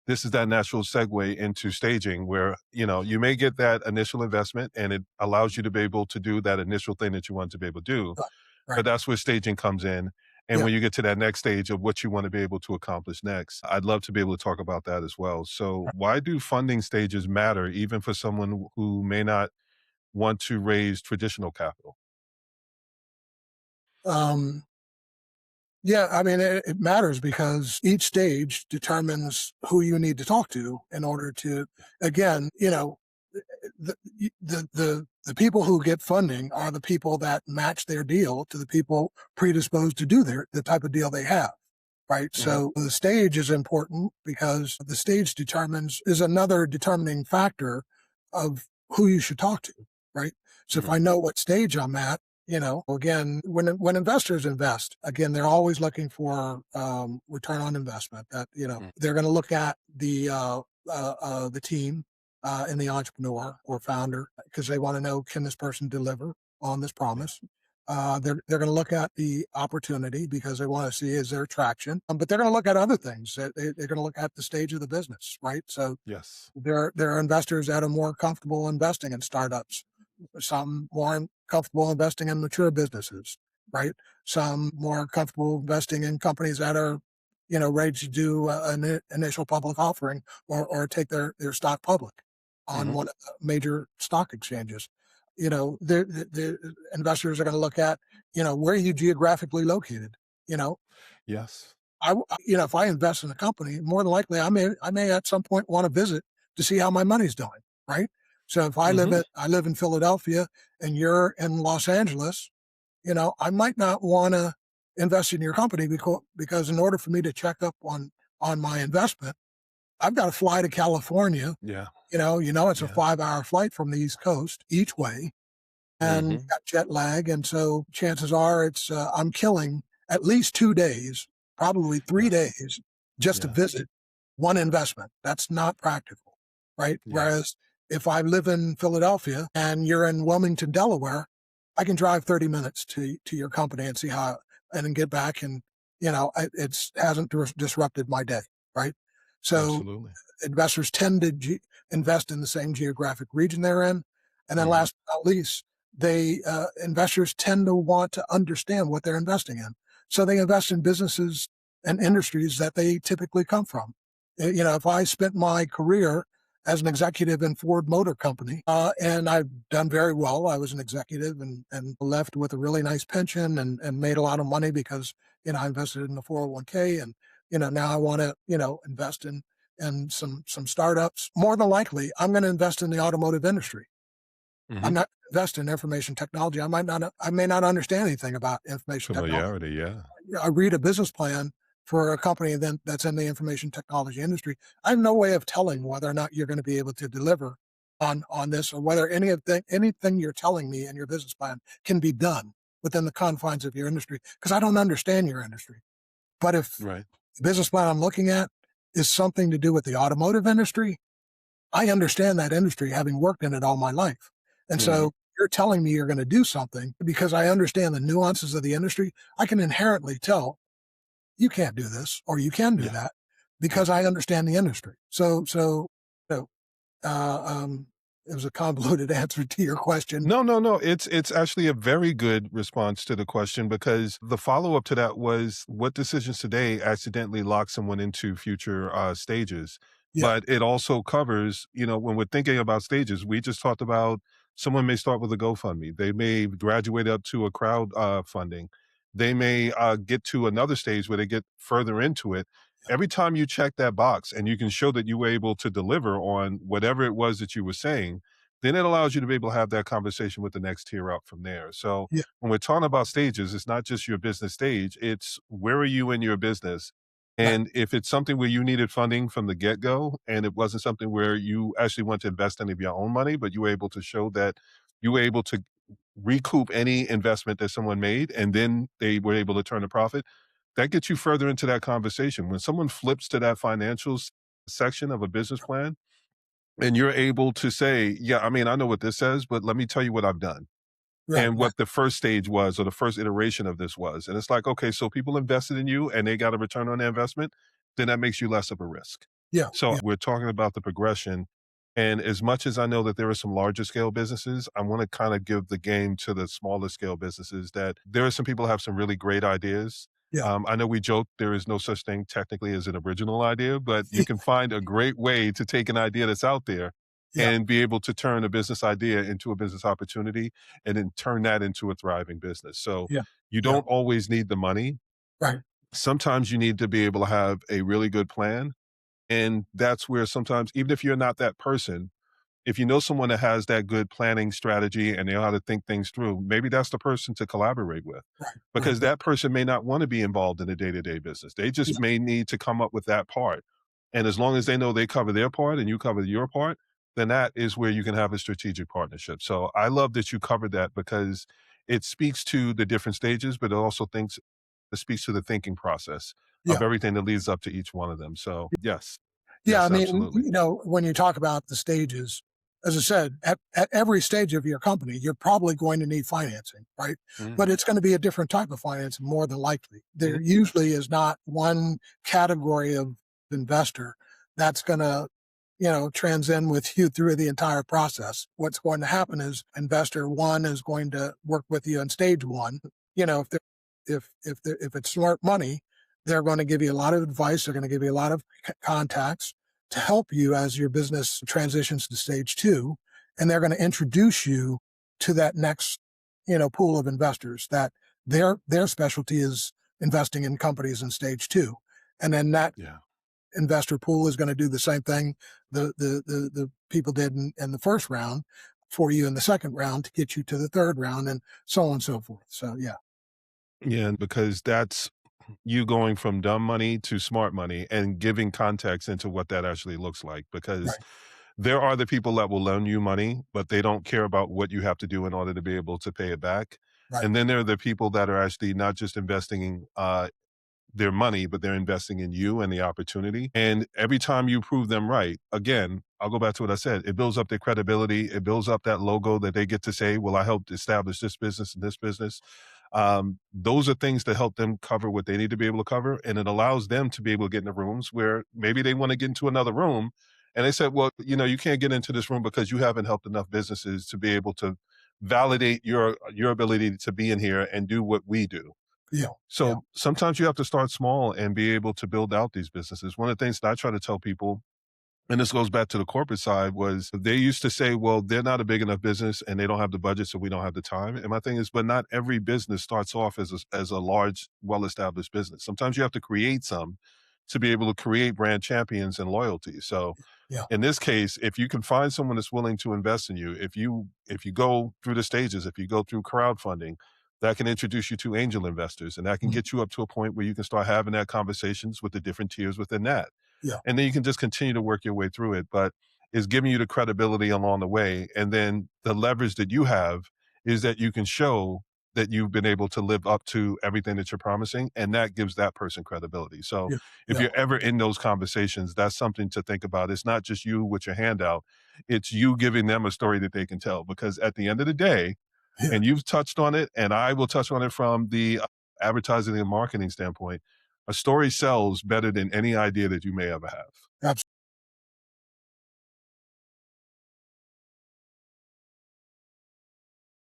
this is that natural segue into staging where, you may get that initial investment and it allows you to be able to do that initial thing that you want to be able to do. Right. But Right. that's where staging comes in. And Yeah. when you get to that next stage of what you want to be able to accomplish next, I'd love to be able to talk about that as well. So, why do funding stages matter, even for someone who may not want to raise traditional capital? Um, yeah, I mean, it matters because each stage determines who you need to talk to in order to, again, the the people who get funding are the people that match their deal to the people predisposed to do the type of deal they have. Right. Hmm. So the stage is important because the stage is another determining factor of who you should talk to. Right. So if I Right. know what stage I'm at, again, when investors invest, again, they're always looking for return on investment. That Mm. they're going to look at the team and the entrepreneur or founder because they want to know, can this person deliver on this Yeah. promise? They're going to look at the opportunity because they want to see, is there traction. But they're going to look at other things. They're going to look at the stage of the business, right? So Yes. there are investors that are more comfortable investing in startups, some more comfortable investing in mature businesses, right? Some more comfortable investing in companies that are, ready to do an initial public offering or take their stock public on Hmm. one of the major stock exchanges. The investors are going to look at, where are you geographically located? You know, Yes. if I invest in a company, more than likely I may at some point want to visit to see how my money's doing, right? So if Hmm. I live in Philadelphia and you're in Los Angeles, I might not want to invest in your company because in order for me to check up on my investment, I've got to fly to California. Yeah. It's a Yeah. 5-hour flight from the East Coast each way, and Hmm. got jet lag, and so chances are I'm killing at least 2 days, probably three Yes. days, just to Yeah. visit one investment. That's not practical, right? Yeah. Whereas if I live in Philadelphia and you're in Wilmington, Delaware, I can drive 30 minutes to your company and see how and then get back and it's hasn't disrupted my day, right? So Absolutely. investors tend to invest in the same geographic region they're in. And then Hmm. last but not least, investors tend to want to understand what they're investing in. So they invest in businesses and industries that they typically come from. If I spent my career as an executive in Ford Motor Company, and I've done very well. I was an executive and left with a really nice pension and made a lot of money because, I invested in the 401k and, now I want to, invest in some startups. More than likely, I'm going to invest in the automotive industry. Hmm. I'm not invest in information technology. I may not understand anything about information technology. Familiarity. Yeah. I read a business plan for a company that's in the information technology industry. I have no way of telling whether or not you're going to be able to deliver on this or whether anything you're telling me in your business plan can be done within the confines of your industry because I don't understand your industry. But if Right. the business plan I'm looking at is something to do with the automotive industry, I understand that industry having worked in it all my life. And Hmm. so you're telling me you're going to do something because I understand the nuances of the industry. I can inherently tell you can't do this or you can do Yeah. that Yeah. because I understand the industry. You know, uh, um, it was a convoluted answer to your question. No, no, no. It's actually a very good response to the question because the follow-up to that was what decisions today accidentally lock someone into future stages. Yeah. But it also covers, when we're thinking about stages, we just talked about someone may start with a GoFundMe. They may graduate up to a crowd funding. They may get to another stage where they get further into it. Every time you check that box and you can show that you were able to deliver on whatever it was that you were saying, then it allows you to be able to have that conversation with the next tier up from there. So Yeah. when we're talking about stages, it's not just your business stage, it's where are you in your business? Right. And if it's something where you needed funding from the get go, and it wasn't something where you actually want to invest any of your own money, but you were able to show that you were able to recoup any investment that someone made, and then they were able to turn a profit, that gets you further into that conversation. When someone flips to that financials section of a business plan, and you're able to say, "Yeah, I mean, I know what this says, but let me tell you what I've done Right. and Right. what the first stage was or the first iteration of this was." And it's like, okay, so people invested in you and they got a return on their investment, then that makes you less of a risk. Yeah, So yeah, we're talking about the progression. And as much as I know that there are some larger scale businesses, I want to kind of give the game to the smaller scale businesses that there are some people who have some really great ideas. yeah, I know we joke there is no such thing technically as an original idea, but you can find a great way to take an idea that's out there yeah, and be able to turn a business idea into a business opportunity and then turn that into a thriving business. So yeah, you yeah, don't always need the money. right, Sometimes you need to be able to have a really good plan, and that's where sometimes, even if you're not that person, if you know someone that has that good planning strategy and they know how to think things through, maybe that's the person to collaborate with right, right, because that person may not want to be involved in the day to day business. They just yeah, may need to come up with that part. And as long as they know they cover their part and you cover your part, then that is where you can have a strategic partnership. So I love that you covered that because it speaks to the different stages, but it speaks to the thinking process of yeah. everything that leads up to each one of them. So yes, Yeah, I yes, mean, absolutely. when you talk about the stages, as I said, at every stage of your company, you're probably going to need financing, right? But Mhm, it's going to be a different type of financing more than likely. mhm. There usually is not one category of investor that's going to, transcend with you through the entire process. What's going to happen is investor one is going to work with you in stage one. If they're, if it's smart money, they're going to give you a lot of advice. They're going to give you a lot of contacts to help you as your business transitions to stage two. And they're going to introduce you to that next, pool of investors that their specialty is investing in companies in stage two. And then that Yeah. investor pool is going to do the same thing the people did in the first round for you in the second round to get you to the third round and so on and so forth. So yeah, Yeah, and because that's you going from dumb money to smart money and giving context into what that actually looks like. Because right, there are the people that will loan you money, but they don't care about what you have to do in order to be able to pay it back. right, And then there are the people that are actually not just investing their money, but they're investing in you and the opportunity. And every time you prove them right, again, I'll go back to what I said. It builds up their credibility. It builds up that logo that they get to say, well, I helped establish this business and this business. Those are things that help them cover what they need to be able to cover. And it allows them to be able to get into rooms where maybe they want to get into another room. And they said, well, you can't get into this room because you haven't helped enough businesses to be able to validate your ability to be in here and do what we do. yeah, yeah, So sometimes you have to start small and be able to build out these businesses. One of the things that I try to tell people, and this goes back to the corporate side, was they used to say, well, they're not a big enough business and they don't have the budget, so we don't have the time. And my thing is, but not every business starts off as a large, well established business. Sometimes you have to create some to be able to create brand champions and loyalty. So yeah, in this case, if you can find someone that's willing to invest in you, if you go through the stages, if you go through crowdfunding, that can introduce you to angel investors and that can mm, get you up to a point where you can start having that conversations with the different tiers within that. yeah, And then you can just continue to work your way through it. But it's giving you the credibility along the way. And then the leverage that you have is that you can show that you've been able to live up to everything that you're promising. And that gives that person credibility. So yeah, if yeah, you're ever in those conversations, that's something to think about. It's not just you with your hand out, it's you giving them a story that they can tell. Because at the end of the day, yeah. and you've touched on it, and I will touch on it from the advertising and marketing standpoint, a story sells better than any idea that you may ever have. Absolutely.